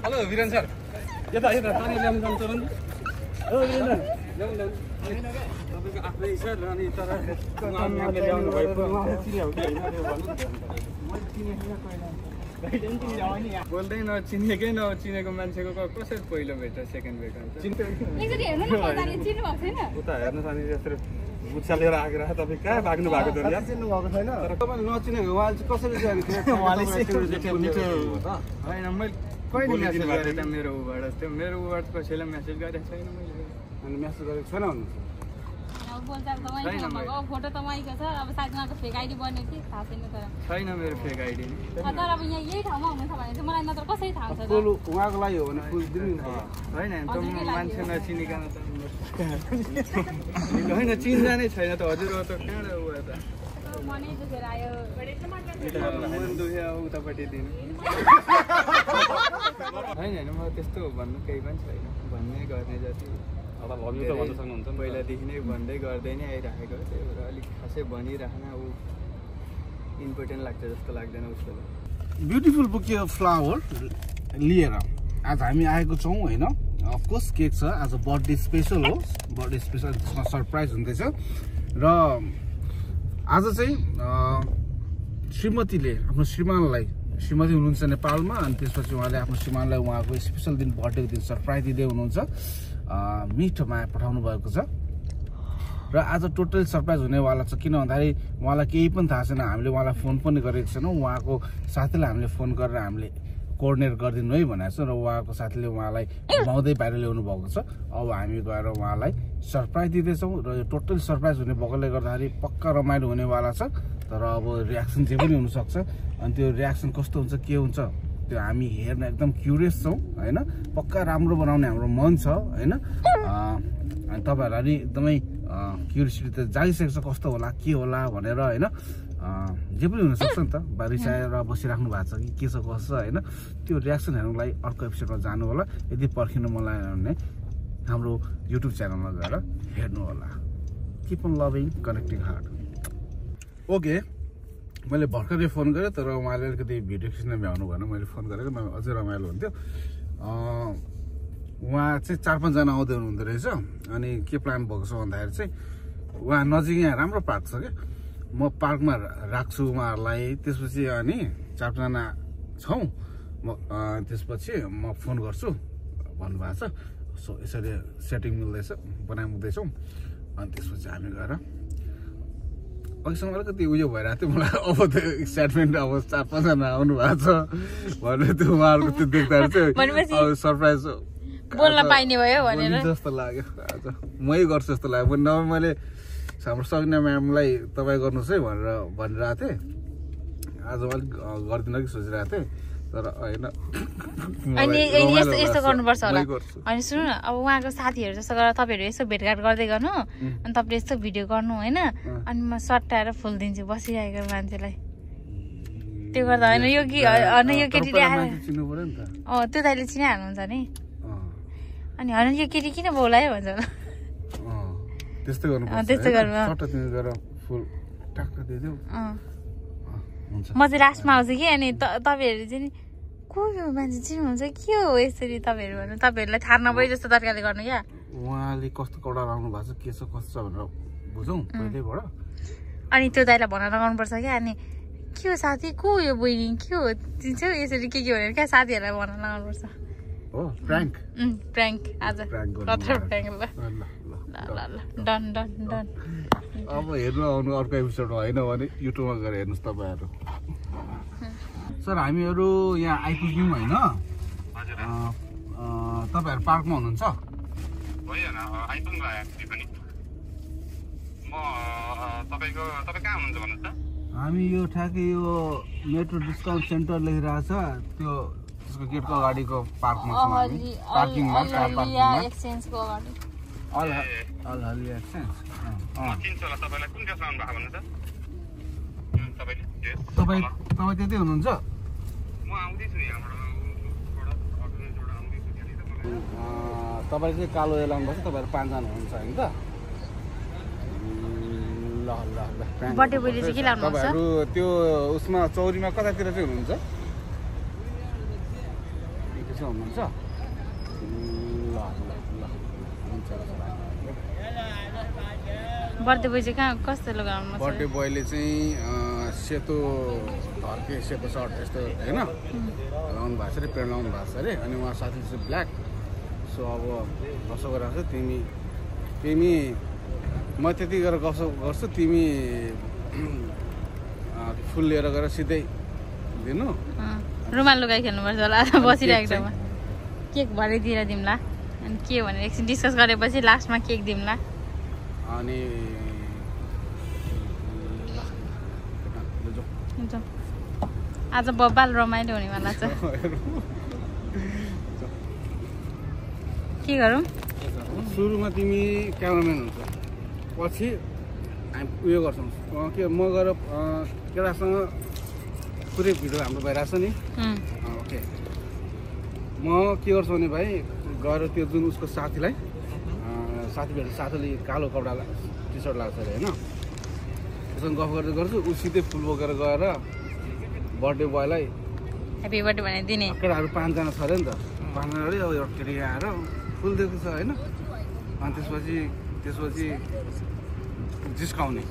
Hello Viren sir यता यता पानी ल्याउनु जान्छ र नि हो वीरेन ल्याउनु तपाईको आफ्नै सर अनि तर उहाँले ल्याउनु भएको चिन्या हो कि हैन त्यो भन्नु मैले चिनेको पहिला बोल्दै नचिनेकै नचिनेको मान्छेको कसरी पहिलो भेट सेकेन्ड भेट हुन्छ एकचोटी हेर्नु न मजाले चिन्नु भएको छैन उता हेर्नु छ नि यसरी गुच्छा लिएर आएको तपाईँ कहाँ भाग्नु भएको त यार चिन्नु भएको छैन तर तपाईले नचिनेको उहाँले चाहिँ कसरी जानेको थियो उहाँले मिठो हैन मैले कहिले मेसेज गरेँ त मेरो उबाट त्यो मेरो उबाट कसैलाई मेसेज गरेको छैन मैले अनि मेसेज गरेको छैन भन्नु बोलचाल तपाईँ भएको फोटो तपाईँको छ अब सायद उहाँको फेक आइडी बन्यो कि थाहा छैन तर छैन मेरो फेक आइडी तर अब यहाँ यही ठाउँमा हुनुहुन्छ भने चाहिँ मलाई नत्र कसरी थाहा हुन्छ फुल उहाँको लागि हो भने फुल दिनु हैन त मान्छे नचिनिकन त हैन चिन्जानै छैन त हजुर त कहाँ उयो त मनै दुखेर आयो मन दुख्यो उतापट्टि दिनु हैन म त्यस्तो भन्नु केही पनि छैन भन्ने गर्ने जति पहिलादेखि नै भन्दै गर्दै नै आइराखेको त्यही भएर अलिक खासै भनिराख्न ऊ इम्पोर्टेन्ट लाग्छ जस्तो लाग्दैन उसको ब्युटिफुल बुके अफ फ्लावर लिएर आज हामी आएको छौँ होइन अफकोर्स केक छ आज बर्थडे स्पेसल हो बर्थडे स्पेसल त्यसमा सरप्राइज हुँदैछ र आज चाहिँ श्रीमतीले आफ्नो श्रीमानलाई श्रीमती हुनुहुन्छ नेपालमा अनि त्यसपछि उहाँले आफ्नो श्रीमानलाई उहाँको स्पेसल दिन बर्थडेको दिन सरप्राइज दिँदै हुनुहुन्छ मिठो माया पठाउनु भएको छ र आज टोटल सरप्राइज हुनेवाला छ किन भन्दाखेरि उहाँलाई केही पनि थाहा छैन हामीले उहाँलाई फोन पनि गरेको छैनौँ उहाँको साथीलाई हामीले फोन गरेर हामीले कोअर्डिनेट गरिदिनु है भनेको छ र उहाँको साथीले उहाँलाई घुमाउँदै बाहिर ल्याउनु भएको छ अब हामी गएर उहाँलाई सरप्राइज दिँदैछौँ र यो टोटल सरप्राइज हुने भएकोले गर्दाखेरि पक्का रमाइलो हुनेवाला छ तर अब रियाक्सन जे पनि हुनसक्छ अनि त्यो रियाक्सन कस्तो हुन्छ के हुन्छ त्यो हामी हेर्न एकदम क्युरियस छौँ होइन पक्का राम्रो बनाउने हाम्रो मन छ होइन अनि तपाईँहरूलाई नि एकदमै क्युरियोसिटी त जागिसकेको छ कस्तो होला के होला भनेर होइन जे पनि हुनसक्छ नि त रिसाएर बसिराख्नु भएको छ कि के छ कसो छ होइन त्यो रियाक्सन हेर्नुलाई अर्को एपिसोडमा जानु होला यदि पर्खिनु मन लाग्यो भने हाम्रो युट्युब च्यानलमा गएर हेर्नु होला keep on loving connecting heart okay मैले भर्खरै फोन गरेँ तर उहाँले अलिकति भिडियो खिच्न भ्याउनु भएन मैले फोन गरेको अझै रमाइलो हुन्थ्यो उहाँ चाहिँ 4-5 जना आउँदै हुनुहुँदो रहेछ अनि के प्लान भएको छ भन्दाखेरि चाहिँ उहाँ नजिक यहाँ राम्रो पार्क छ क्या म पार्कमा राख्छु उहाँहरूलाई त्यसपछि अनि 4 जना छौँ म त्यसपछि म फोन गर्छु भन्नुभएको छ सो यसरी सेटिङ मिल्दैछ बनाइदिँदैछौँ अनि त्यसपछि हामी गएर अहिलेसम्म अलिकति उयो भइरहेको थियो मलाई अब त्यो एक्साइटमेन्ट अब 4-5 जना आउनु भएको छ भनेर त्यो उहाँहरूको त्यो देख्दाखेरि चाहिँ सरप्राइज बोल्न पाइने भयो भनेर जस्तो लाग्यो आज मै गर्छु जस्तो लाग्यो नभए मैले हाम्रो सबिना म्यामलाई तपाईँ गर्नुहोस् है भनिरहेको थिएँ आज अलिक गर्दिनँ कि सोचिरहेको थिएँ तर होइन अनि यस्तो गर्नुपर्छ होला अनि सुन्नु न अब उहाँको साथीहरू जस्तो गरेर तपाईँहरू यसो भेटघाट गर्दै गर्नु अनि तपाईँले यस्तो भिडियो गर्नु होइन अनि म सट्टाएर फुल दिन्छु बसिरहेको मान्छेलाई त्यो गर्दा होइन यो केटीले आएर त्यो दाइले चिनाइहाल्नुहुन्छ नि अनि होइन यो केटी किन बोलायो भन्छ होला त्यस्तै गर्नु फुल टक्क दिइदेऊ म चाहिँ लास्टमा आउँछु कि अनि तपाईँहरू चाहिँ को यो मान्छे चिन्नुहुन्छ के हो यसरी तपाईँहरू भन्नु तपाईँहरूलाई थाहा नभए जस्तो तरिकाले गर्नु क्या उहाँले कस्तो कपडा लाउनु भएको छ के छ कस्तो छ भनेर बुझौँ पहिल्यैबाट अनि त्यो दाइलाई भन्न लगाउनुपर्छ क्या अनि के हो साथी को यो बहिनी के हो चिन्छौ यसरी के भनेर क्या साथीहरूलाई भन्न लगाउनुपर्छ हो प्राङ्क आज प्राङ्क ल डन डन डन अब हेर्नु आउनु अर्को एपिसोडमा होइन भने युट्युबमा गएर हेर्नुहोस् तपाईँहरू सर हामीहरू यहाँ आइपुग्यौँ होइन तपाईँहरू पार्कमा हुनुहुन्छ हामी यो ठ्याक्कै यो मेट्रो डिस्काउन्ट सेन्टर लेखिरहेको छ त्यो त्यसको गेटको अगाडिको पार्कमा छौँ हामी पार्किङमा कार पार्किङमा एक्सचेन्जको अगाडि अलहली एक्सचेन्ज तपाईँ त्यतै हुनुहुन्छ तपाईँले चाहिँ कालो लाउनु भएको छ तपाईँहरू 5 जना हुनुहुन्छ होइन त ल ल ल बर्थडे बोयले चाहिँ के लाउनुहुन्छ तपाईहरु त्यो उसमा चौरीमा कतातिर चाहिँ हुनुहुन्छ एकैछिन हुनुहुन्छ ल ल ल हुन्छ बर्थडे बोय चाहिँ कहाँ कस्तो लगाउनु बर्थडे बोयले चाहिँ सेतो धर्के सेतो सर्ट यस्तो हैन लाउनु भएको छ रे पेन्ट लाउनु भएको छ रे अनि उहाँ साथीले चाहिँ ब्ल्याक सो अब कसो गरिरहेको छ तिमी म त्यति गरेर कसो गर्छु तिमी फुल लिएर गएर सिधै दिनु रुमाल लुगाइ खेल्नुपर्छ होला बसिरहेको ठाउँमा केक भरेतिर दिउँला अनि के भनेर एकछिन डिस्कस गरेपछि लास्टमा केक दिउँला अनि हुन्छ आज बब्बाल रमाइलो हुनेवाला छ के गरौँ सुरुमा तिमी क्यामेराम्यान हुन्छ पछि हामी उयो गर्छौँ के म गएर केटासँग पुरै भिडियो हाम्रो भइरहेछ नि ओके म के गर्छु भने भाइ गएर त्यो जुन उसको साथीलाई साथीले कालो कपडा टी सर्ट लाग्छ अरे होइन त्यससँग गफ गर्दै गर्छु ऊ सिधै फुल बोकेर गएर बर्थडे बोयलाई ह्याप्पी बर्थडे भनेर दिने केटाहरू 5 जना छ अरे नि त 5 जना अरे अब एउटा केटी आएर फुल दिएको छ होइन अनि त्यसपछि जिस्काउने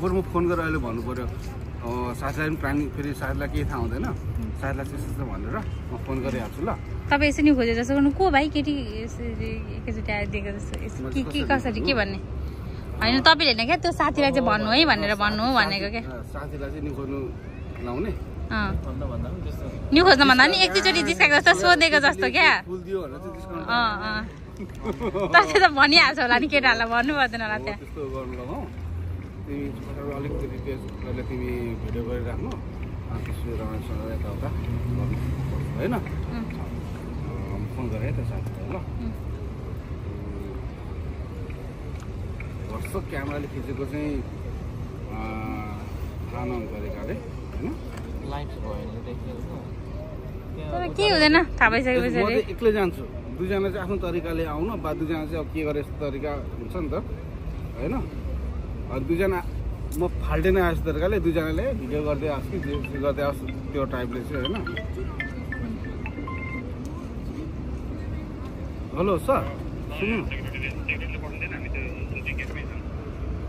बरु म फोन गरेर अहिले भन्नु पऱ्यो साथीलाई पनि प्लानिङ फेरि साथीलाई केही थाहा हुँदैन साथीलाई त्यस्तो भनेर म फोन गरिहाल्छु ल तपाईँ यसरी खोजे जस्तो गर्नु को भाइ केटी एकैचोटि आएर दिएको जस्तो के कसरी के भन्ने होइन तपाईँले होइन क्या त्यो साथीलाई चाहिँ भन्नु है भनेर भन्नु हो भनेको क्या साथीलाई चाहिँ निखोज्नु लाउने न्यु खोज्नु भन्दा नि एकचोटि जिस्काएको जस्तो सोधेको जस्तो क्या तपाईँ त भनिहाल्छ होला नि केटाहरूलाई भन्नु पर्दैन होला त्यहाँ त्यस्तो गर्नु लगाऊ तिमी अलिकति त्यसले तिमी भिडियो गरिराख्नु त्यसपछि रमाइलोसँग यताउता होइन फोन गरेँ त साथीलाई ल कस्तो क्यामेराले खिचेको चाहिँ थाहा नहुनु परेको अरे होइन तर केही हुँदैन थाहा भइसकेपछि म चाहिँ एक्लै जान्छु दुईजना चाहिँ आफ्नो तरिकाले आउनु बा दुईजना चाहिँ अब के गरे यस्तो तरिका हुन्छ नि त होइन दुईजना म फाल्टै नै आएको तरिकाले दुईजनाले भिडियो गर्दै आएको कि जे गर्दै आएको त्यो टाइपले चाहिँ होइन हेलो सर सुन्नु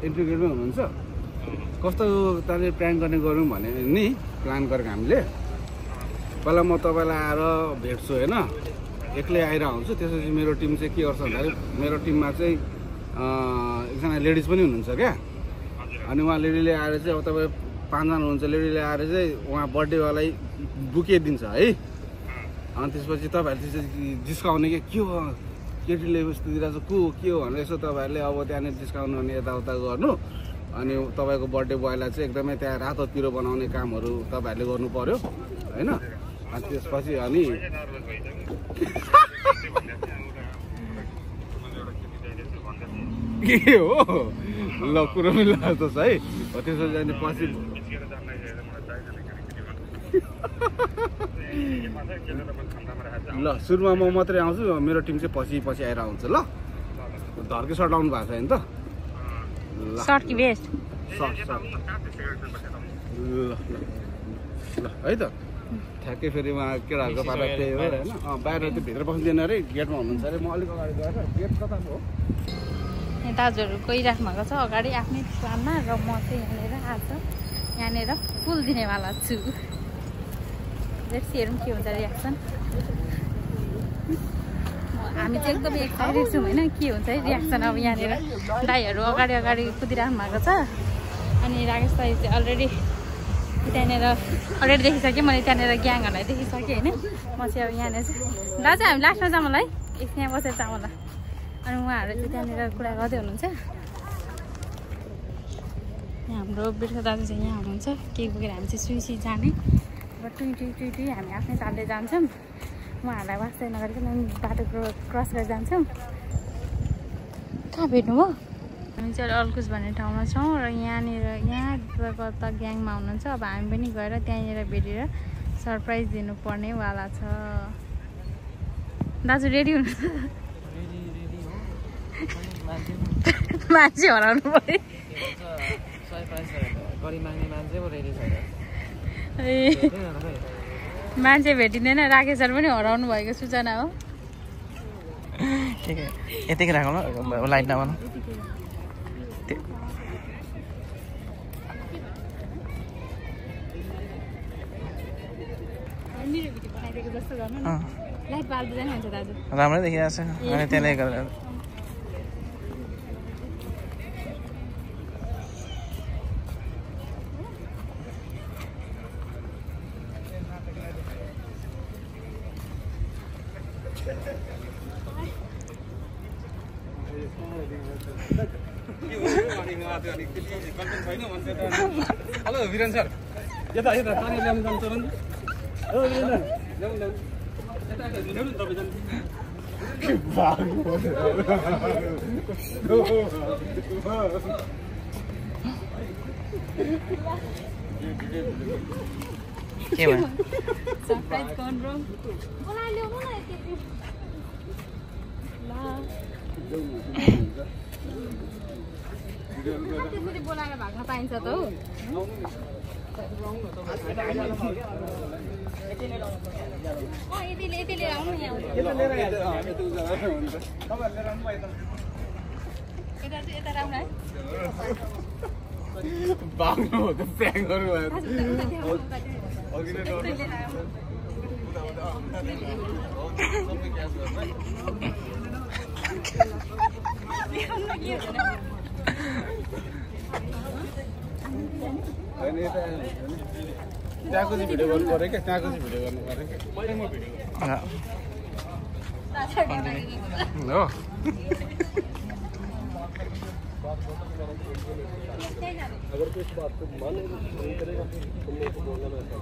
इन्ट्री गेटमै हुनुहुन्छ कस्तो तपाईँले प्लान गर्ने गरौँ भने नि प्लान गरेको हामीले पहिला म तपाईँलाई आएर भेट्छु होइन एक्लै आएर आउँछु त्यसपछि मेरो टिम चाहिँ के गर्छ भन्दाखेरि मेरो टिममा चाहिँ एकजना लेडिज पनि हुनुहुन्छ क्या अनि उहाँ लेडीले आएर चाहिँ अब तपाईँ 5 जना हुनुहुन्छ लेडीले आएर चाहिँ उहाँ बर्थडेवालाई बुके दिन्छ है अनि त्यसपछि तपाईँहरूले त्यसपछि जिस्काउने के हो केटीले यस्तो दिइरहेको छ के हो भनेर यसो तपाईँहरूले अब त्यहाँनिर डिस्काउन्ट गर्ने यताउता गर्नु अनि तपाईँको बर्थडे बोयलाई चाहिँ एकदमै त्यहाँ रातो पिरो बनाउने कामहरू तपाईँहरूले गर्नु पर्यो होइन अनि त्यसपछि अनि के हो ल कुरो मिलाएको छ है त्यसपछि अनि पछि ल सुरुमा म मात्रै आउँछु मेरो टिम चाहिँ पछि आएर आउँछ ल धर्के सर्ट लाउनु भएको छैन त सर्ट कि भेस्ट सर्ट ल है त ठ्याक्कै फेरि उहाँ केटाहरूको पारा त्यही हो होइन बाहिर त्यो भित्र बस्दैन अरे गेटमा हुनुहुन्छ अरे म अलिक अगाडि गएर गेट कता हो दाजुहरू गइराख्नु भएको छ अगाडि आफ्नै प्लानमा र म चाहिँ यहाँनिर फुल दिनेवाला छु हेरौँ के हुन्छ रियाक्सन हामी चाहिँ एकदमै एक्साइटेड छौँ होइन के हुन्छ है रियाक्सन अब यहाँनिर दाईहरू अगाडि कुदिराख्नु भएको छ अनि राकेश दाई चाहिँ अलरेडी देखिसकेँ मैले त्यहाँनिर ग्याङहरूलाई देखिसकेँ होइन म चाहिँ अब यहाँनिर चाहिँ दाजु हामी लास्टमा जाउँ होला है एकछिन यहाँ बसेर जाउँ होला अनि उहाँहरू चाहिँ त्यहाँनिर कुरा गर्दै हुनुहुन्छ यहाँ हाम्रो बिर्खा दाजु चाहिँ यहाँ हुनुहुन्छ केक बोकेर हामी चाहिँ सुइसी जाने अब टुई हामी आफ्नै चालले जान्छौँ उहाँहरूलाई वास्तै नगरिकन बाटो क्रस गरेर जान्छौँ कहाँ भेट्नु भयो हामी चाहिँ अल्कुस भन्ने ठाउँमा छौँ र यहाँबाट त ग्याङमा हुनुहुन्छ अब हामी पनि गएर त्यहाँनिर भेटेर सरप्राइज दिनुपर्ने वाला छ दाजु रेडी हुनुहुन्छ मान्छे हराउनु पर्यो मान्छे भेटिँदैन राकेश सर पनि हराउनु भएको सूचना हो यतिकै राखौँ ल लाइट नभनौँ राम्रै देखिरहेको छ अनि त्यसले गर्दा हेलो वीरेन सर यता यता पानी ल्याउनु जान्छ र नि हो वीरेन ल्याउनु यता ल्याउनु तपाईँ जानु के भयो सरप्राइज कौन ब्रो बोला ल्याउनु न यति त्यसरी बोलाएर भाग्न पाइन्छ त हौ यति लिएर आउनु यहाँ यता राम्रो है बाग्नु हो त प्याङहरु त्यहाँको चाहिँ भिडियो गर्नु पर्यो क्या त्यहाँको चाहिँ भिडियो गर्नु पर्यो क्या मैले म भिडियो हो अगर कुछ बात को मान नहीं करेगा तुमने को बोलना रहता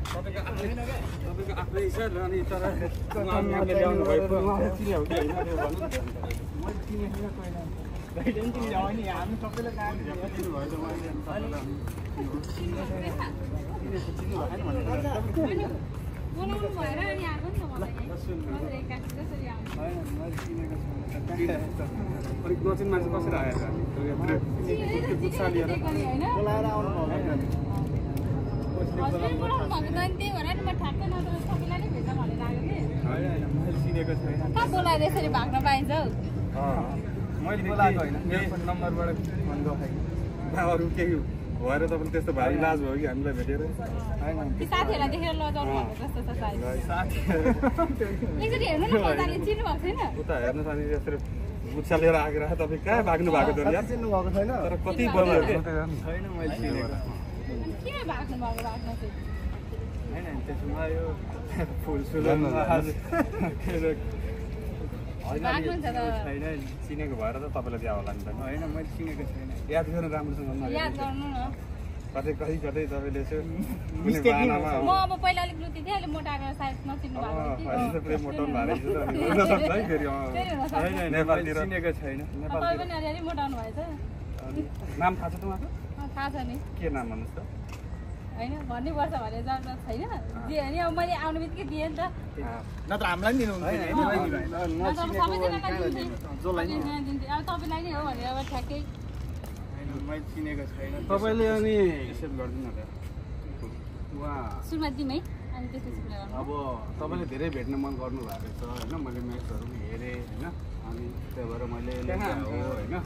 तपाईको आफ्नै छ अनि तर उहाँले ल्याउनु भएको उहाँले चिन्यो कि हैन त्यो भन्नु न मैले चिनेको छैन गाइडेन्स चाहिँ ल्याउ नि हामी सबैले काम दिनु भयो त उहाँले सबैलाई चिन्नु भएन भनेर बोलाउनु भएर अनि आएको नि त मलाई मैले एक्कासी कसरी आउनु हैन मैले चिनेको छु अनि नचिन मान्छे कसरी आएर बुच्चा लिएर बोलाएर आउनु भएन हस्बेन्ड बोलाउनु भएको त त्यही भएर नि म ठ्याक्कै नत्र सबैलाई नै भेट्न भनेर आएको थिएँ हैन मैले चिनेको छैन कहाँ बोलाएर यसरी भाग्न पाइन्छ हौ मैले बोलाएको होइन मेरो नम्बरबाट भन्नु भयो अरू केही भएर तपाईँले त्यस्तो भारी लाज भयो कि हामीलाई भेटेर ती साथीहरूलाई देखेर लजाउनु भएको जस्तो छ सायद यसरी हेर्नु न पैसाले चिन्नु भएको छैन उता हेर्नु छ अनि यसरी गुच्छा लिएर आएर तपाईँ कहाँ भाग्नु भएको त यार चिन्नु भएको छैन तर कति बोल्यो के छैन मैले चिनेको किन भाग्नु भएको भाग्न चाहिँ हैन त्यसमा यो फुल सुलन छैन चिनेको भएर त तपाईँलाई दिया होला नि त होइन मैले चिनेको छैन याद गर्नु राम्रोसँग याद गर्नु न कतै कतै तपाईँले यसो म अब पहिला अलिक लुती थिएँ अहिले मोटाएर सायद नचिन्नु भएको मोटाउनु भएको हुनसक्छ है फेरि नेपालतिर चिनेको छैन तपाईँ पनि अलिअलि मोटाउनु भएछ नाम थाहा छ तपाईँको थाहा छ नि के नाम भन्नुहोस् त होइन भन्नुपर्छ भने जरुरत छैन दिएँ नि अब मैले आउने बित्तिकै दिएँ नि त नत्र हामीलाई नि दिन्थेँ अब तपाईँलाई नै हो भनेर अब ठ्याक्कै मैले चिनेको छैन तपाईँले अनि एक्सेप्ट गरिदिनु होला उहाँ सुरुमा दिउँ है अनि त्यसपछि कुरा गर्नु अब तपाईँले धेरै भेट्न मन गर्नु भएको छ होइन मैले म्याचहरू पनि हेरेँ होइन अनि त्यही भएर मैले होइन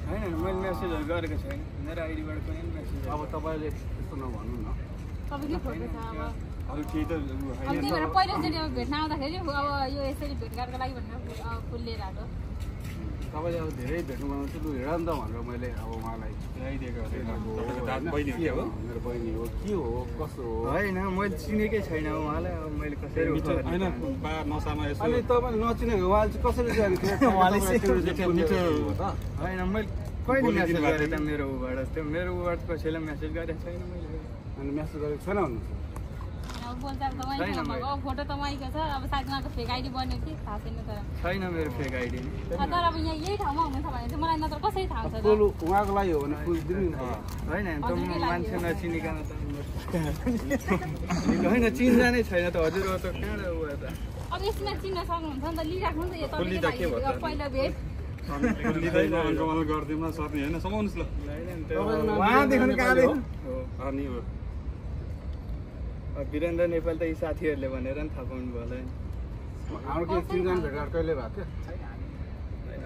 होइन मैले मेसेजहरू गरेको छैन मेरो आइडीबाट पनि मेसेज अब तपाईँले त्यस्तो नभन्नु न तपाईँकै फोटो छ अब अरू केही त त्यही भएर पहिलोचोटि अब भेट्न आउँदाखेरि अब यो यसरी भेटघाटको लागि भनेर फुल लिएर आएको तपाईँले अब धेरै भेट्नु बनाउँछ लु हेर नि त भनेर मैले अब उहाँलाई ल्याइदिएको हो मेरो बहिनी हो के हो कसो हो होइन मैले चिनेकै छैन उहाँलाई अब मैले कसरी होइन नसामा यसो अनि तपाईँले नचिनेको उहाँले चाहिँ कसरी जान्थ्यो होइन मैले कहिले मेसेज गरेँ त मेरो उबाट त्यो मेरो उबाट कसैलाई मेसेज गरेको छैन मैले अनि मेसेज गरेको छैन भन्नु बोलचाल त उहाँकै नम्बरको फोटो त उहाँकै छ अब सायद उहाँको फेक आइडी बन्यो कि थाहा छैन तर छैन मेरो फेक आइडी तर अब यहाँ यही ठाउँमा हुनुहुन्छ भने चाहिँ मलाई नत्र कसरी थाहा हुन्छ फुल उहाँको लागि हो भने फुल दिनु होइन त मान्छे नचिनिकन त होइन चिन्जानै छैन त हजुर त कहाँ उयो त अब यसमा चिन्न सक्नुहुन्छ नि त लिइराख्नु नि त यो तपाईँ पहिलो भेट लिँदैन अङ्कमाल गरिदिउँ सक्ने होइन समाउनुहोस् ल उहाँदेखि कहाँदेखि अनि हो वीरेन्द्र नेपाल त यी साथीहरूले भनेर नि थाहा पाउनु भयो होला हाम्रो के चिनजान भेटघाट कहिले भएको थियो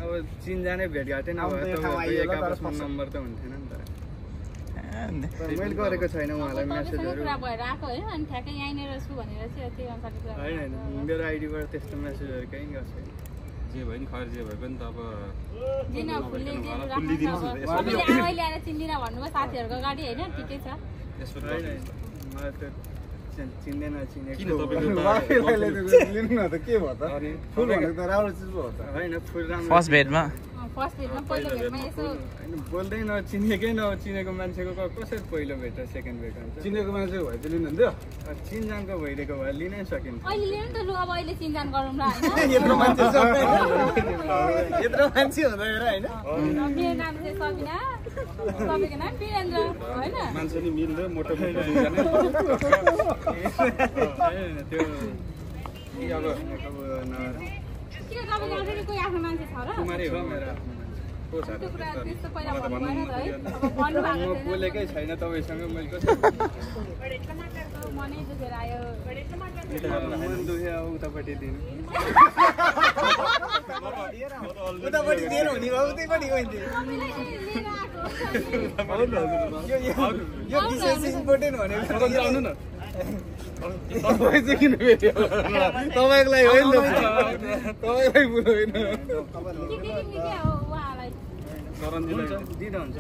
अब चिनजानै भेटघाटै नभए त एक आपसमा नम्बर त हुन्थेन नि त मैले गरेको छैन उहाँलाई मेसेजहरू कुरा भएर आएको होइन अनि ठ्याक्कै यहीँनिर छु भनेर चाहिँ त्यही अनुसारले कुरा होइन मेरो आइडीबाट त्यस्तो मेसेजहरू कहीँ गएको छैन जे भयो नि खैर जे भए पनि त अब जिन फुल्ली अहिले आएर चिन्दिनँ भन्नुभयो साथीहरूको गाडी होइन ठिकै छ होइन मलाई त चिन्दैन चिनेको किन तपाईँले लिनु न त के भयो त फुल भनेको त राम्रो चिज भयो त होइन फुल राम्रो फर्स्ट भेटमा फर्स्ट भेटमा पहिलो भेटमा यसो होइन बोल्दै नचिनेकै नचिनेको मान्छेको कसरी पहिलो भेट र सेकेन्ड भेट हुन्छ चिनेको मान्छेको भए चाहिँ लिनुहुन्थ्यो चिनजानको भइदिएको भए लिनै सकिन्छ अहिले लिनु नि त लु अब अहिले चिन्जान गरौँ ल होइन यत्रो मान्छे यत्रो मान्छे हुँदा होइन मेरो नाम चाहिँ सबिना तपाईँको नाम वीरेन्द्र होइन मान्छे नि मिल्दै मोटो त्यो अब किन तपाईँको अलरेडी कोही आफ्नो मान्छे छ र कुमारी हो मेरो को छ त्यो कुरा त्यस्तो पहिला भन्नु भएन त है अब भन्नु भएको म छैन बोलेकै छैन तपाईँसँग मैले कसरी मनै दुखेर आयो मन दुख्यो अब उतापट्टि दिनु उतापट्टि दिएर हुने भयो उतैपट्टि गइन्थ्यो यो विशेष इम्पोर्टेन्ट भनेको आउनु न तपाईँ चाहिँ किन भेट्यो तपाईँको लागि होइन त तपाईँको लागि बुझ्नु होइन चरणजीलाई दिँदा हुन्छ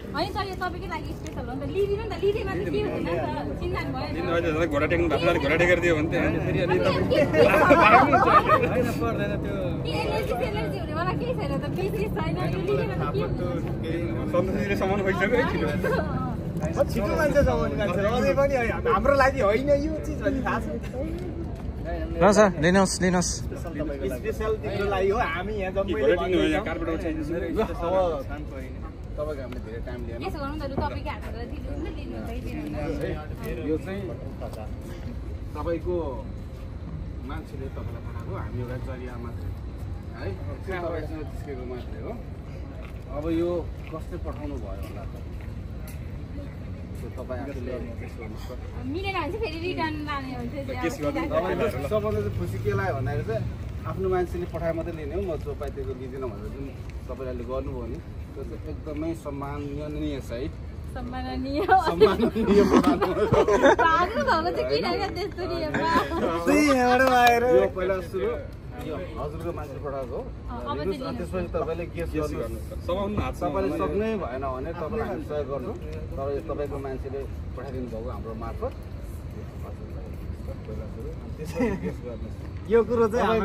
होइन सर यो तपाईँकै लागि स्पेसल हो नि त लिदिनु नि त लिँदैमा त के हुँदैन नि त चिन्जान भयो दिन अहिले झन् घोडा टेक्नु भएको घोडा टेकेर दियो भने त फेरि अनि होइन पर्दैन त्यो एलर्जी हुनेवाला केही छैन त बेसी छैन यो लिँदैमा त के हुन्छ सन्तोषजीले सामान भइसक्यो है किलो छिटो मान्छे छ भने मान्छे अझै पनि हाम्रो लागि होइन यो चिज भन्ने थाहा छ ल सर लिनुहोस् लिनुहोस् स्पेसल तिम्रो लागि हो हामी यहाँ घोडा टेक्नु हो यहाँ कार्पेट ओछ्याइदिन्छु तपाईँको हामीले धेरै टाइम लिएन यसो गर्नु त लु तपाईँकै हातबाट दिनुहुन्छ लिनुहुन्छ कि दिनुहुन्न यो चाहिँ तपाईँको मान्छेले तपाईँलाई पठाएको हामी एउटा जरिया मात्रै है तपाईँसँग जिस्केको मात्रै हो अब यो कसले पठाउनु भयो होला त तपाईँ आफूले मिलेन भने चाहिँ फेरि रिटर्न लाने हुन्छ सबभन्दा चाहिँ खुसी के लाग्यो भन्दाखेरि चाहिँ आफ्नो मान्छेले पठाए मात्रै लिने हो म जो पाइ त्यो लिँदिनँ भनेर जुन तपाईँले अहिले गर्नुभयो नि त्यो चाहिँ एकदमै सम्माननीय छ है सम्माननीय सम्माननीय पठाउनु भाग्नु भएको चाहिँ किन त्यस्तो नि यो पहिला सुरु यो हजुरको मान्छे पठाएको हो त्यसपछि तपाईँले गेस गर्नु तपाईँले सक्नै भएन भने तपाईँलाई हामी सहयोग गर्छौँ तपाईँको मान्छेले पठाइदिनु भएको हाम्रो मार्फत यो कुरो चाहिँ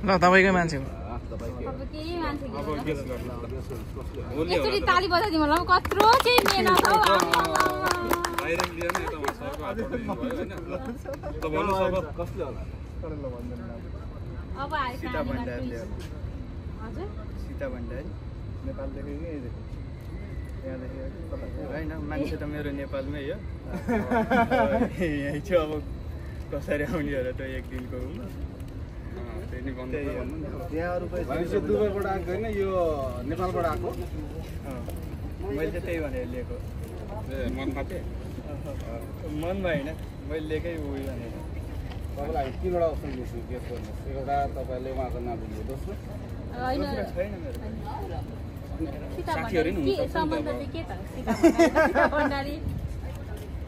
ल तपाईँकै मान्छे हो अब केही मान्छे यसरी ताली बजाइदिउँ होला कत्रो चाहिँ मेहनत हौ डाइरेक्ट लिएर नि त सरको हातबाट दिनुभयो होइन ल भन्नु सब कसले होला अब आइस सीता भण्डारीले हजुर सीता भण्डारी नेपालदेखि यहाँदेखि होइन मान्छे त मेरो नेपालमै हो यहीँ चाहिँ अब कसरी आउने होला त एक दिनको त्यही नै भन्नु यहाँ अरू भनेपछि दुबईबाट आएको होइन यो नेपालबाट आएको मैले चाहिँ त्यही भनेर लिएको ए मन मात्रै मनमा होइन मैले लिएकै उयो भनेर तपाईँलाई हामी तिनवटा अप्सन दिन्छौँ गेस गर्नुहोस् एउटा तपाईँले उहाँको नाम लिनु दोस्रो होइन छैन मेरो सीता भण्डारी सम्बन्ध चाहिँ के त सीता भण्डारी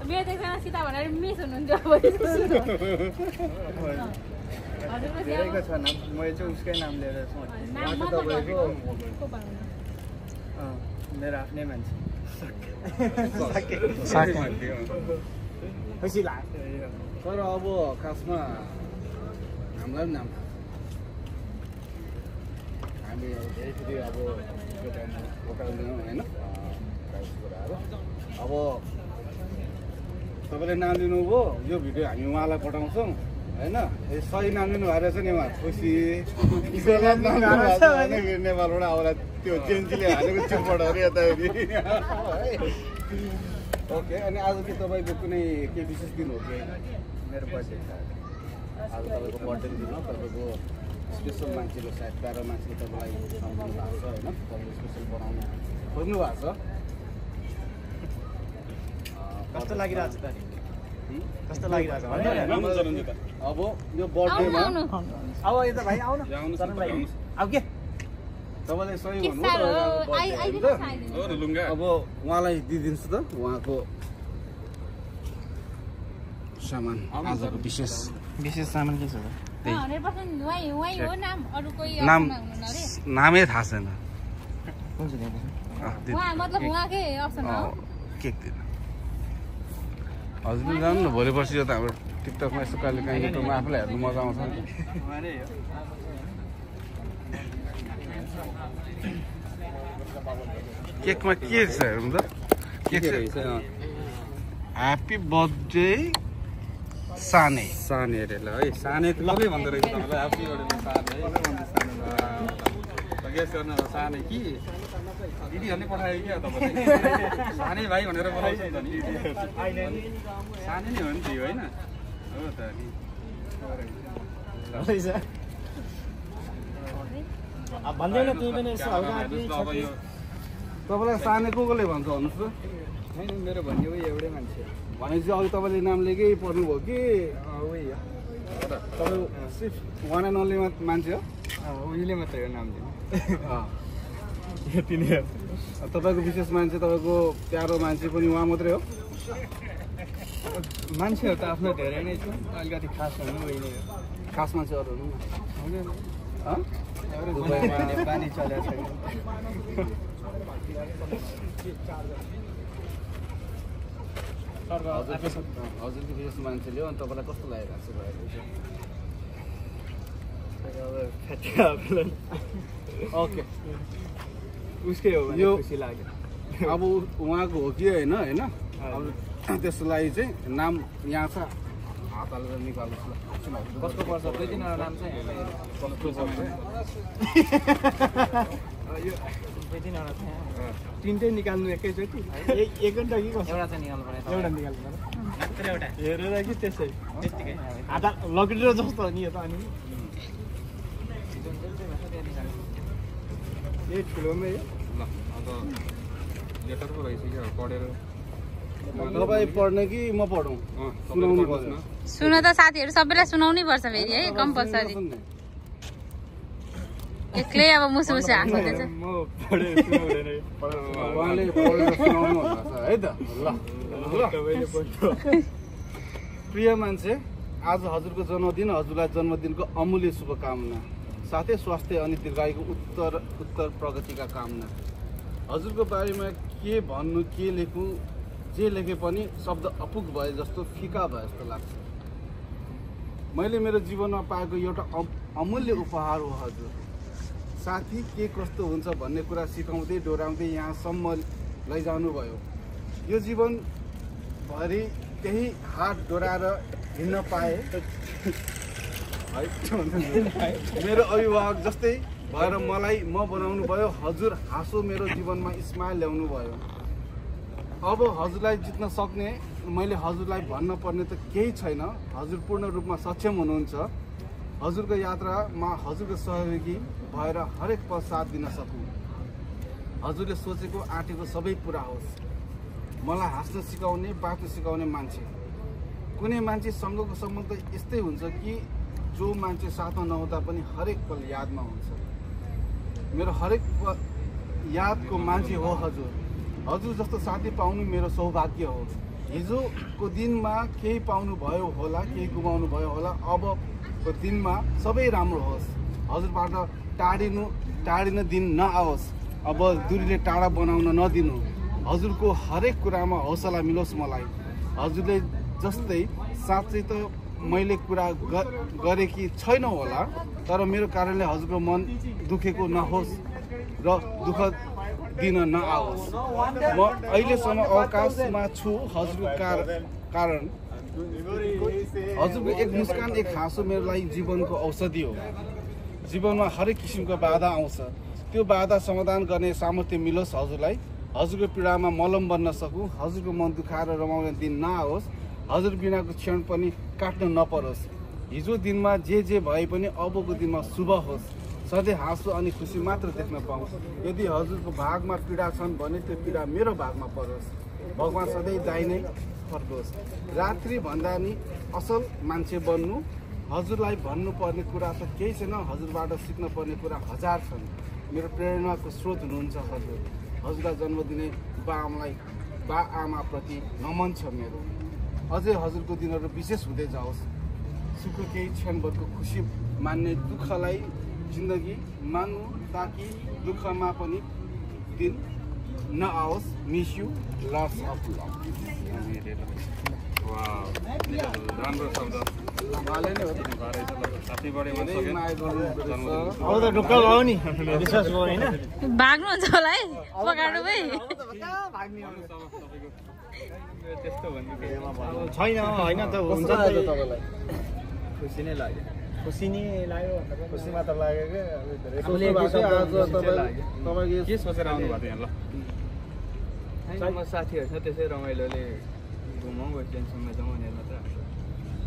मेरो त एकजना सीता भण्डारी मिस हुनुहुन्थ्यो धेरैको छ नाम मैले चाहिँ उसकै नाम लिएर मेरो आफ्नै मान्छे तर अब खासमा हामीलाई पनि नाम हामी धेरैचोटि अब त्यो टाइममा होटल दियौँ होइन प्राइस कुराहरू अब तपाईँले नाम लिनुभयो यो भिडियो हामी उहाँलाई पठाउँछौँ होइन सही नाम लिनु भएर चाहिँ नि उहाँ खुसी नेपालबाट आउला त्यो जेन्जीले हालेको चुपटहरू यताउति ओके अनि आज के तपाईँको कुनै के विशेष दिन हो कि मेरो बर्थडे आज तपाईँको बर्थडेको दिन हो तपाईँको स्पेसल मान्छेले सायद प्यारो मान्छेले तपाईँलाई सम्झाउनु भएको छ होइन तपाईँले स्पेसल बनाउनु खोज्नु भएको छ कस्तो लागिरहेको छ त कस्तो लागिरहेको छ अब यो बर्थडेमा अब यता भाइ आउन अब के तपाईँले सही भन्नु अब उहाँलाई दिइदिन्छु त उहाँको सामान आजको विशेष सामान के छ नामै थाहा छैन केक दिन हजुर पनि जानु न भोलि पर्सि यो त हाम्रो टिकटकमा यसो कहिले काहीँ युट्युबमा आफूलाई हेर्नु मजा आउँछ नि केकमा के छ हेर्नु त के छ ह्याप्पी बर्थडे साने साने अरे ल है साने त कहिले भन्दो रहेछ तपाईँलाई ह्याप्पी बर्थडे साने गेस गर्न साने कि दिदीहरूले पठायो क्या तपाईँले सानै भाइ भनेर पठाउँछ नि त नि सानै नै हो नि त्यो होइन हो त नि भन्दैन त्यही पनि यसो हल्का अब यो तपाईँलाई साने कसले भन्छ भन्नुहोस् त होइन मेरो भन्ने उयो एउटै मान्छे भनेपछि अघि तपाईँले नाम लिएकै पर्नुभयो कि उयो तपाईँ सिर्फ वान एन्ड ओन्ली मान्छे हो उहिले मात्रै हो नाम दिनु यति नै हो तपाईँको विशेष मान्छे तपाईँको प्यारो मान्छे पनि उहाँ मात्रै हो मान्छेहरू त आफ्नो धेरै नै छ अलिकति खास हुनु उयो नै हो खास मान्छे अरू हुँदैन दुबईमा पानी चलेको छैन हजुरको विशेष मान्छेले हो अनि तपाईँलाई कस्तो लागिरहेको छ ओके उसकै हो यो खुसी लाग्यो अब उहाँको हो कि होइन होइन अब त्यसको लागि चाहिँ नाम यहाँ छ हात हालेर निकाल्नुहोस् ल कसको पर्छ दुई तिनवटा नाम चाहिँ यो दुई तिनवटा चाहिँ तिनटै निकाल्नु एकैचोटि एक घन्टा कि एउटा चाहिँ निकाल्नु पर्यो एउटा निकाल्नु मात्र एउटा हेरेर कि त्यसै त्यतिकै आधा लकेटेर जस्तो हो नि यो त अनि यही ठुलोमै ल अब लेटर पो रहेछ क्या पढेर तपाईँ पढ्ने कि म पढौँ सुनाउनु पर्छ सुन त साथीहरू सबैलाई सुनाउनै पर्छ फेरि है कम्पलसरी एक्लै अब मुसु मुसु हाँस्दैछ म पढे सुनाउँदैन उहाँले पढेर सुनाउनु भएको छ है त ल तपाईँले पढ्नु प्रिय मान्छे आज हजुरको जन्मदिन हजुरलाई जन्मदिनको अमूल्य शुभकामना साथै स्वास्थ्य अनि दीर्घायुको उत्तर प्रगतिका कामना हजुरको बारेमा के भन्नु के लेखु जे लेखे पनि शब्द अपुग भए जस्तो फिका भए जस्तो लाग्छ मैले मेरो जीवनमा पाएको एउटा अमूल्य उपहार हो हजुर साथी के कस्तो हुन्छ भन्ने कुरा सिकाउँदै डोराउँदै यहाँसम्म लैजानु भयो यो जीवनभरि त्यही हात डोराएर हिँड्न पाए मेरो अभिभावक जस्तै भएर मलाई म बनाउनु भयो हजुर हाँसो मेरो जीवनमा स्माइल ल्याउनु भयो अब हजुरलाई जित्न सक्ने मैले हजुरलाई भन्न पर्ने त केही छैन हजुर पूर्ण रूपमा सक्षम हुनुहुन्छ हजुरको यात्रामा हजुरको सहयोगी भएर हरेक पल साथ दिन सकौँ हजुरले सोचेको आँटेको सबै पुरा होस् मलाई हाँस्न सिकाउने बाँच्न सिकाउने मान्छे कुनै मान्छेसँगको सम्बन्ध यस्तै हुन्छ कि जो मान्छे साथमा नहुँदा पनि हरेक पल यादमा हुन्छ मेरो हरेक पल यादको मान्छे हो हजुर हजुर जस्तो साथी पाउनु मेरो सौभाग्य हो हिजोको दिनमा केही पाउनु भयो होला केही गुमाउनु भयो होला अबको दिनमा सबै राम्रो होस् हजुरबाट टाढिन दिन नआओस् अब दूरीले टाढा बनाउन नदिनु हजुरको हरेक कुरामा हौसला मिलोस् मलाई हजुरले जस्तै साँच्चै त मैले कुरा गरेकी छैन होला तर मेरो कारणले हजुरको मन दुखेको नहोस् र दिन नआओस्। म अहिलेसम्म अवकाशमा छु हजुरको कारण हजुरको एक मुस्कान एक हाँसो मेरो लागि जीवनको औषधि हो। जीवनमा हरेक किसिमको बाधा आउँछ, त्यो बाधा समाधान गर्ने सामर्थ्य मिलोस् हजुरलाई। हजुरको पीडामा मलम बन्न सकूँ, हजुरको मन दुखाएर रमाउने दिन नआओस्, हजुर बिनाको क्षण पनि काट्न नपरोस्। हिजो दिनमा जे भए पनि अबको दिनमा शुभ होस्, सधैँ हाँसो अनि खुसी मात्र देख्न पाऊँ। यदि हजुरको भागमा पीडा छन् भने त्यो पीडा मेरो भागमा परोस्। भगवान् सधैँ दाहिनै फर्कोस्। रात्रि भन्दा नि असल मान्छे बन्नु। हजुरलाई भन्नुपर्ने कुरा त केही छैन, हजुरबाट सिक्न पर्ने कुरा हजार छन्। मेरो प्रेरणाको स्रोत हुनुहुन्छ हजुर। हजुरलाई जन्म दिने बा आमाप्रति नमन छ मेरो। अझै हजुरको दिनहरू विशेष हुँदै जाओस्। सुख केही क्षणभरको खुसी मान्ने, दुःखलाई जिन्दगी मान्नु ताकि दुःखमा पनि दिन नआओस्। Miss you, lots of love. राम्रो शब्द उहाँले नै हो अब त ढुक्क भयो नि, विश्वास भयो होइन। भाग्नुहुन्छ होला है पकाउनु भाइ। त्यस्तो भन्नु छैन होइन त हुन्छ नि त तपाईँलाई। खुसी नै लाग्यो। खुसी नै लाग्यो, खुसी मात्र लाग्यो क्या। तपाईँको के सोचेर आउनु भएको यहाँ? ल म साथीहरू छ त्यसै रमाइलोले घुमाउँ वेस्टर्नसम्म जाउँ भनेर मात्र।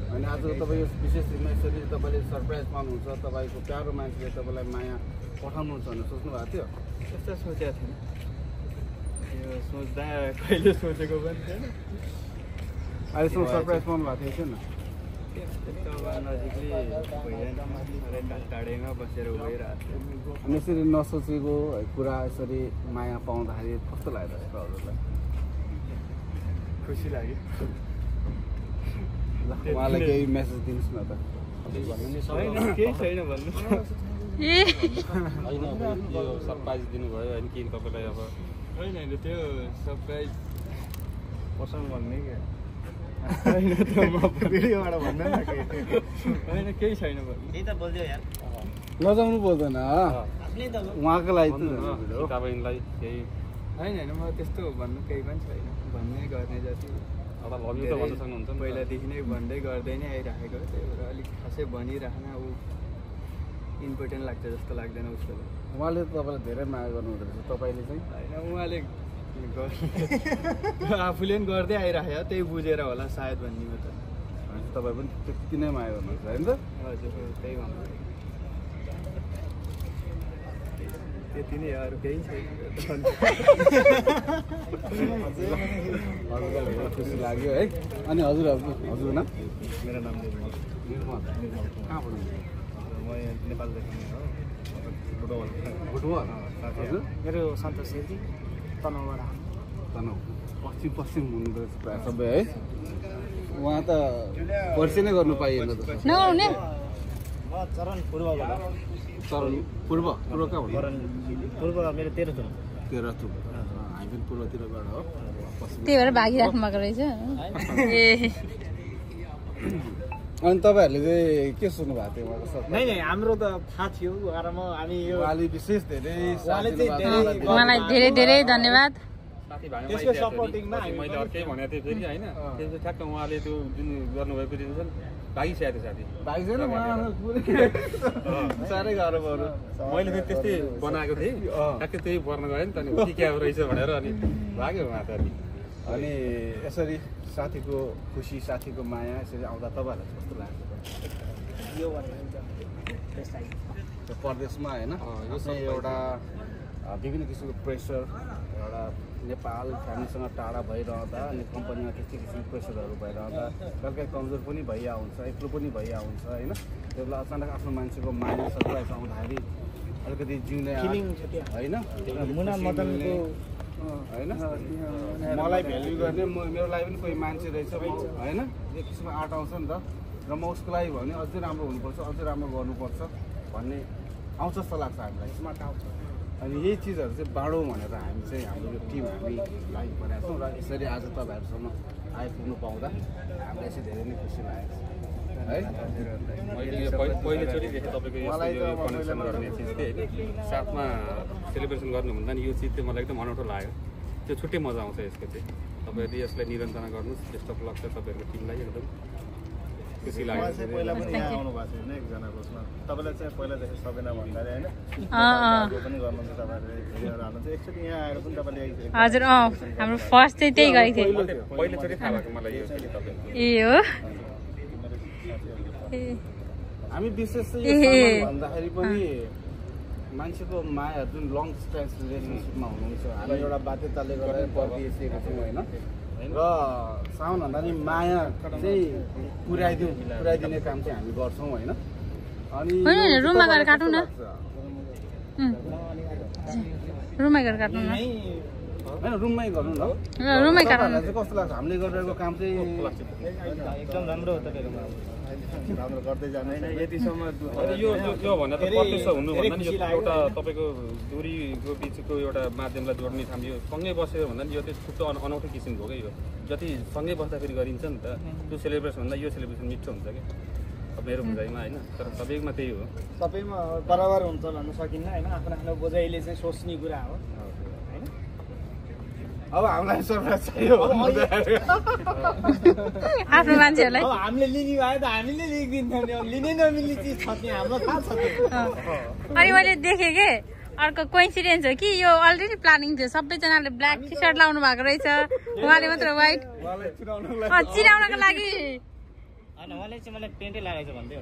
अनि आज तपाईँ यो विशेष दिनमा यसरी तपाईँले सरप्राइज पाउनुहुन्छ, तपाईँको प्यारो मान्छेले तपाईँलाई माया पठाउनुहुन्छ भनेर सोच्नु भएको थियो? त्यस्तो सोचेको थिएन, यो सोच्दा कहिले सोचेको पनि थिएन। अहिलेसम्म सरप्राइज पाउनु भएको थिएन? त्यस्तो अब नजिकले भइरहन्छ, टाढैमा बसेर उभिरहेको थियो। अनि यसरी नसोचेको कुरा यसरी माया पाउँदाखेरि कस्तो लाग्यो हजुरलाई? खुसी लाग्यो। उहाँलाई केही मेसेज दिनुहोस् न त। होइन केही छैन भन्नु। होइन यो सरप्राइज दिनुभयो होइन कि तपाईँलाई? अब होइन त्यो सरप्राइज पसन्द भन्ने क्या होइन त, म भिडियोबाट भन्नु न के होइन केही छैन भन्नु। त्यही त बोल्दियो यार, लजाउनु पर्दैन उहाँको लागि त। तपाईँलाई केही होइन म त्यस्तो भन्नु केही पनि छैन। भन्ने गर्ने जति अब लभ यु त भन्न सक्नुहुन्छ नि। पहिलादेखि नै भन्दै गर्दै नै आइराखेको, त्यही भएर अलिक खासै भनिराख्न ऊ इम्पोर्टेन्ट लाग्छ जस्तो लाग्दैन उसको। उहाँले त तपाईँलाई धेरै माया गर्नुहुँदो रहेछ, तपाईँले चाहिँ? होइन उहाँले आफूले पनि गर्दै आइराख्यो, त्यही बुझेर होला सायद भन्ने म त। तपाईँ पनि त्यति नै माया गर्नुहुन्छ होइन त? हजुर त्यही भन्नु, त्यति नै अरू केही छैन। हजुरलाई खुसी लाग्यो है। अनि हजुर नाम? मेरो नाम कहाँबाट? म यहाँ नेपालदेखि नै हो, बुटवल। हजुर? मेरो सन्तोष छेत्री तनहुबाट। तनहुँ पश्चिम हुनु रहेछ प्रायः सबै है। उहाँ त परिचय नै गर्नु पाइएन त। नगर्ने म चरण पूर्वबाट। चरण पूर्व कहाँबाट? पूर्व मेरो तेह्रथुम। तेह्रथुम, हामी पनि पूर्वतिरबाट हो। त्यही भएर भागिराख्नु भएको रहेछ। ए अनि तपाईँहरूले चाहिँ के सुन्नु भएको थियो उहाँको सब? नै हाम्रो त थाहा थियो, हामी यो उहाँले विशेष धेरै उहाँलाई धेरै धेरै धन्यवाद। त्यसको सपोर्टिङमा मैले अर्कै भनेको थिएँ फेरि होइन। त्यो चाहिँ ठ्याक्क उहाँले त्यो जुन गर्नुभएको रिजन भागिसकेको थियो साथी। भाइ छैन साह्रै गाह्रो पर्यो। मैले फेरि त्यस्तै बनाएको थिएँ, ठ्याक्कै त्यही पर्न गयो नि त। अनि के रहेछ भनेर अनि भाग्यो उहाँ त। अनि यसरी साथीको खुसी, साथीको माया यसरी आउँदा तपाईँहरूलाई कस्तो लाग्छ? यो परदेशमा होइन यो चाहिँ एउटा विभिन्न किसिमको प्रेसर, एउटा नेपाल फ्यामिलीसँग टाढा भइरहँदा अनि कम्पनीमा त्यस्तै किसिमको प्रेसरहरू भइरहँदा कहिले काहीँ कमजोर पनि भइया हुन्छ, एक्लो पनि भइया हुन्छ होइन। त्यो बेला अचानक आफ्नो मान्छेको माया सरप्राइज आउँदाखेरि अलिकति जिउने होइन। मुना मदनको होइन मलाई भ्याल्यु गर्ने मेरो लागि पनि कोही मान्छे रहेछ होइन। एक किसिमको आर्ट आउँछ नि त। र म उसको लागि भने अझै राम्रो हुनुपर्छ, अझै राम्रो गर्नुपर्छ भन्ने आउँछ जस्तो लाग्छ हामीलाई। स्मार्ट आउँछ। अनि यही चिजहरू चाहिँ बाँडौँ भनेर हामी चाहिँ हाम्रो यो टिम हामीलाई भनेको छौँ। र यसरी आज तपाईँहरूसम्म आइपुग्नु पाउँदा हामीलाई चाहिँ धेरै नै खुसी लागेको छ। है मैले यो पहिलोचोटि तपाईँको यो कनेक्सन गर्ने चिज चाहिँ होइन साथमा सेलिब्रेसन गर्नुभन्दा नि यो चिज चाहिँ मलाई एकदम अनौठो लाग्यो त्यो छुट्टै मजा आउँछ यसको चाहिँ तपाईँहरूले यसलाई निरञ्जना गर्नुहोस् बेस्ट अफ लक छ तपाईँहरूको टिमलाई एकदम खुसी लाग्यो चाहिँ पहिला पनि यहाँ आउनु भएको छ होइन एकजना कोसमा तपाईँलाई चाहिँ पहिलादेखि सबैजना भन्दाखेरि होइन पनि गर्नुहुन्छ तपाईँहरूले भिडियोहरू हाल्नुहुन्छ एकचोटि यहाँ आएर पनि तपाईँले हजुर हाम्रो फर्स्ट चाहिँ त्यही गरेको थियो पहिलोचोटि थाहा भएको मलाई यो ए हो हामी विशेष चाहिँ भन्दाखेरि पनि मान्छेको माया जुन लङ डिस्टेन्स रिलेसनसिपमा हुनुहुन्छ हामी एउटा बाध्यताले गर्दा पर्दिएका छौँ होइन र साउन भन्दा नि माया चाहिँ पुर्याइदिने काम चाहिँ हामी गर्छौँ होइन अनि रुममा गएर काटौँ न रुममै गएर काट्नु न होइन रुममै गर्नु न रुममै काट्नु चाहिँ कस्तो लाग्छ हामीले गरिरहेको काम चाहिँ एकदम राम्रो हो तपाईँहरूमा राम्रो गर्दै जानु यतिसम्म यो भन्दा त प्रत्यक्ष हुनुभन्दा नि यो एउटा तपाईँको दूरीको बिचको एउटा माध्यमलाई जोड्ने काम यो सँगै बसेर भन्दा नि यो चाहिँ छुट्टो अनौठो किसिमको हो क्या यो जति सँगै बस्दाखेरि गरिन्छ नि त त्यो सेलिब्रेसन भन्दा यो सेलिब्रेसन मिठो हुन्छ क्या मेरो बुझाइमा होइन तर सबैमा त्यही हो सबैमा बराबर हुन्छ भन्न सकिन्न होइन आफ्नो आफ्नो बोझाइले चाहिँ सोच्ने कुरा हो अब हामीलाई सरप्राइज चाहियो आफ्नो मान्छेहरूलाई अब हामीले लिने भयो त हामीले लिइदिन्छौँ नि लिनै नमिल्ने चिज छ नि हाम्रो थाहा छ अनि मैले देखेँ के अर्को कोइन्सिडेन्स हो कि यो अलरेडी प्लानिङ थियो सबैजनाले ब्ल्याक टी सर्ट लाउनु भएको रहेछ उहाँले मात्र व्हाइट चिनाउनको लागि उहाँले चाहिँ मलाई पेन्टै लगाएको छ भन्दै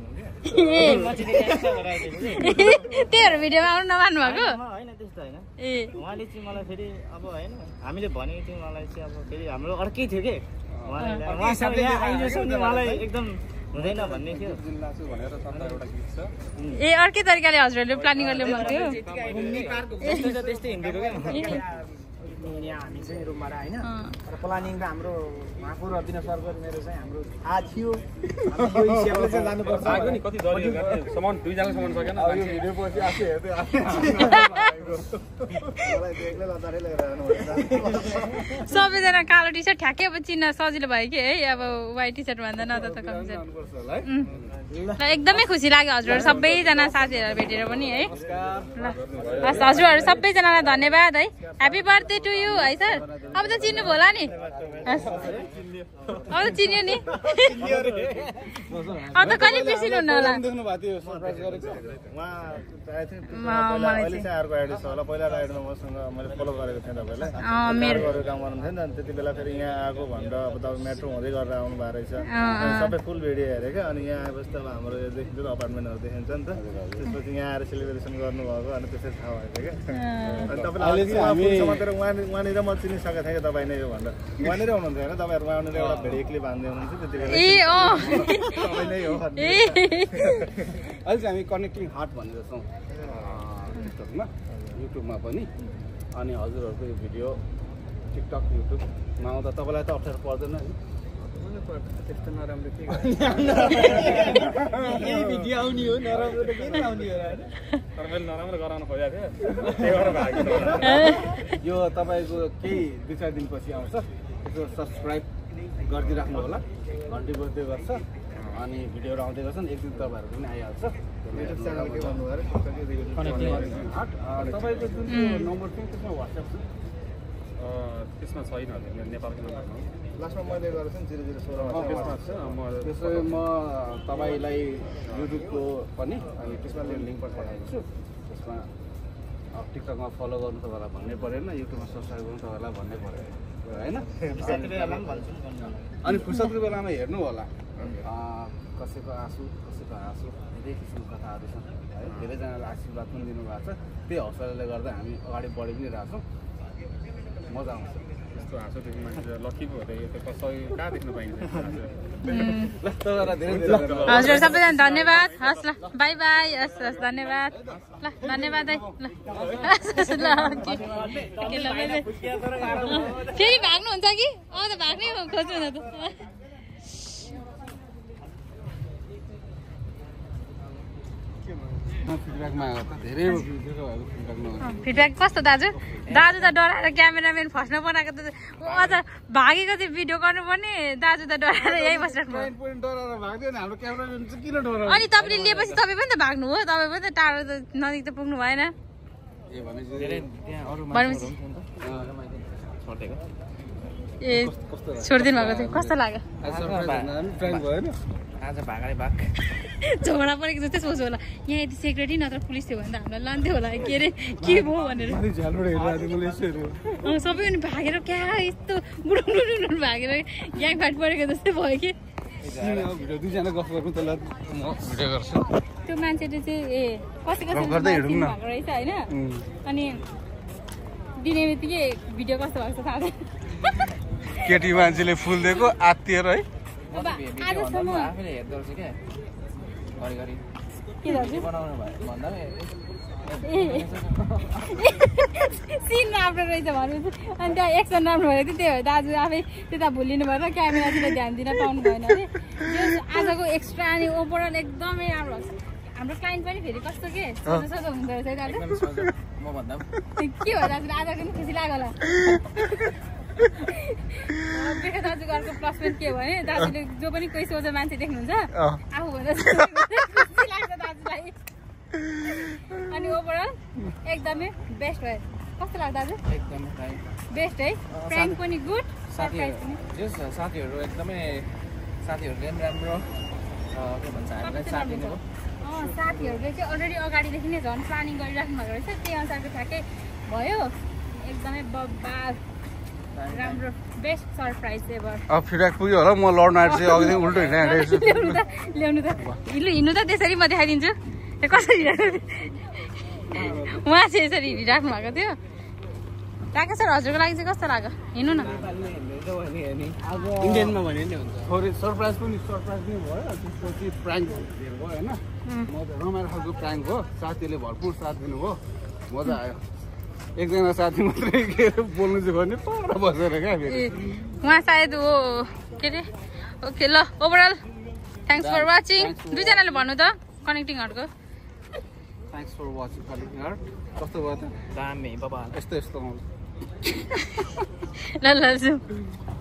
त्यहीहरू भिडियोमा आउनु नमान्नु भएको होइन त्यस्तो होइन ए उहाँले चाहिँ मलाई फेरि अब होइन हामीले भनेको थियो मलाई चाहिँ अब फेरि हाम्रो अर्कै थियो कि उहाँसँग मलाई एकदम हुँदैन भन्ने थियो ए अर्कै तरिकाले हजुरहरूले प्लानिङ गरेर ल्याउनु थियो त्यस्तै हिँडेको क्या यहाँ हामी चाहिँ रुमबाट होइन र प्लानिङ त हाम्रो उहाँको र दिनेश सरको मेरो चाहिँ हाम्रो थाहा थियो यो हिसाबले चाहिँ जानुपर्छ नि कति सामान दुईजनाको सामान सकेन यो भिडियो पछि आफै हेर्दै सबैजना कालो टी सर्ट ठ्याक्कै अब चिन्न सजिलो भयो कि है अब व्हाइट टी सर्ट भन्दा न त एकदमै खुसी लाग्यो हजुरहरू सबैजना साथीहरू भेटेर पनि है ल हजुरहरू सबैजनालाई धन्यवाद है ह्याप्पी बर्थडे टु यु है सर अब त चिन्नु होला नि अब त चिन्यो नि अब त कहिले बिर्सिनुहुन्न होला पहिला राइडमा मसँग मैले फलो गरेको थिएँ तपाईँलाई काम गर्नु थियो नि त्यति बेला फेरि यहाँ आएको भनेर अब तपाईँ मेट्रो हुँदै गरेर आउनु भएको रहेछ सबै फुल भिडियो हेरेँ क्या अनि यहाँ आएपछि त हाम्रो यो देखिन्छ अपार्टमेन्टहरू देखिन्छ नि त त्यसपछि यहाँ आएर सेलिब्रेसन गर्नुभएको अनि त्यसरी थाहा भएको क्या अनि तपाईँले उहाँनिर म चिनिसकेको थिएँ कि तपाईँ नै हो भनेर उहाँनिर हुनुहुन्थ्यो होइन तपाईँहरू उहाँनिर एउटा भिडियो क्लिप हान्दै हुनुहुन्छ त्यति बेला तपाईँ नै हो अहिले चाहिँ हामी कनेक्टिङ हार्ट भनेर छौँ टिकटकमा युट्युबमा पनि अनि हजुरहरूको यो भिडियो टिकटक युट्युबमा आउँदा तपाईँलाई त अप्ठ्यारो पर्दैन है त्यस्तो नराम्रो के भिडियो आउने हो नराम्रो त किन आउने हो तर मैले नराम्रो गराउन खोजेको थिएँ यो तपाईँको केही 2-4 दिनपछि आउँछ यसो सब्सक्राइब गरिदिइराख्नु होला घन्टी बज्दै गर्छ अनि भिडियोहरू आउँदै गर्छन् एक दिन तपाईँहरू पनि आइहाल्छ तपाईँको जुन नम्बर चाहिँ त्यसमा वाट्सएप छ त्यसमा छैन हजुर नेपालको नम्बरमा लास्टमा मैले गरेको छु नि 004 त्यसो म तपाईँलाई युट्युबको पनि अनि त्यसमा लिङ्क पनि पठाएको छु त्यसमा टिकटकमा फलो गर्नु तपाईँलाई भन्नै परेन युट्युबमा सब्सक्राइब गर्नु तपाईँलाई भन्नै परेन होइन अनि फुर्सदको बेलामा हेर्नु होला कसैको आँसु कसैको हाँसो धेरै किसिमको कथाहरू छन् है धेरैजनाले आशीर्वाद पनि दिनुभएको छ त्यही हौसलाले गर्दा हामी अगाडि बढी पनि रहेछौँ मजा आउँछ यस्तो हाँसो देख्नु मान्छे लक्की पो हो यो त कसै कहाँ देख्न पाइन्छ हजुर सबैजना धन्यवाद हस् ल बाई बाई हस् हस् धन्यवाद ल धन्यवाद है ल फेरि भाग्नुहुन्छ कि अब त भाग्नै खोज्नु न त फिडब्याक मागेको त धेरै फिडब्याक नगर्नु फिडब्याक कस्तो दाजु दाजु त डराएर क्यामेराम्यान फर्स्टमा बनाएको त अझ भागेको चाहिँ भिडियो गर्नुपर्ने दाजु त डराएर यही बसिराख्नु डराएर भाग्दैन हाम्रो क्यामेराम्यान चाहिँ किन डराएर अनि तपाईँले लिएपछि तपाईँ पनि त भाग्नु हो तपाईँ पनि त टाढो त नजिक त पुग्नु भएन भनेपछि ए छोडिदिनु भएको थियो कस्तो लाग्यो आज भागाले भाग झगडा परेको जस्तै सोच्यो होला यहाँ यति सेक्युरिटी नत्र पुलिस थियो भने त हामीलाई लान्थ्यो होला के अरे के भयो भनेर सबै अनि भागेर क्या यस्तो गुडुङ भागेर ग्याङ फाइट परेको जस्तै भयो कि दुईजना गफ गर्नु त ल म भिडियो गर्छु त्यो मान्छेले चाहिँ ए कसै भएको रहेछ होइन अनि दिने बित्तिकै भिडियो कस्तो भएको छ थाहा छैन केटी मान्छेले फुल दिएको आत्तिएर है आजसम्म आफैले हेर्दो रहेछ क्या घरिघरि के दाजु बनाउनु भयो भन्दा सिन राम्रो रहेछ भन्नु अनि त्यहाँ एक्सन राम्रो भएको थियो त्यही भएर दाजु आफै त्यता भुलिनु भएर क्यामेरातिर ध्यान दिन पाउनु भएन अरे आजको एक्स्ट्रा अनि ओभरअल एकदमै राम्रो हाम्रो क्लाइन्ट पनि फेरि कस्तो के सोझो हुँदो रहेछ दाजु म भन्दा के भयो दाजु आजको पनि खुसी लाग्यो होला दाजुको अर्को प्लस पोइन्ट के भने दाजुले जो पनि कोही सोझो मान्छे देख्नुहुन्छ आफूभन्दा खुसी लाग्छ दाजुलाई अनि ओभरअल एकदमै बेस्ट भयो कस्तो लाग्छ दाजु एकदमै बेस्ट है प्राइम पनि गुड सरप्राइज पनि साथीहरू एकदमै साथीहरूले पनि राम्रो के भन्छ हामीलाई साथ दिनुभयो साथीहरूले चाहिँ अलरेडी अगाडिदेखि नै झन् प्लानिङ गरिराख्नु भएको रहेछ त्यही अनुसारको ठ्याक्कै भयो एकदमै बब्बाल राम्रो बेस्ट सरप्राइज एभर अब फिडब्याक पुग्यो होला म लड्न आएर चाहिँ अघि उल्टो हिँडिरहेको छु ल्याउनु त हिँड्नु त त्यसरी म देखाइदिन्छु कसरी उहाँ चाहिँ यसरी हिँडिराख्नु भएको थियो राकेश सर हजुरको लागि चाहिँ कस्तो लाग्यो हिँड्नु न इन्डियनमा भने नि हुन्छ थोरै सरप्राइज पनि भयो त्यसपछि प्राङ्क भयो होइन मजा रमाइलो खालको प्राङ्क हो साथीले भरपुर साथ दिनुभयो मजा आयो एकजना साथी मात्रै के बोल्नु चाहिँ भने पर बसेर क्या फेरि उहाँ सायद हो के अरे ओके ल ओभरअल थ्याङ्क्स फर वाचिङ दुईजनाले भन्नु त कनेक्टिङहरूको थ्याङ्क्स फर वाचिङ कनेक्टिङहरू कस्तो भयो त दामी बाबा यस्तो ल ल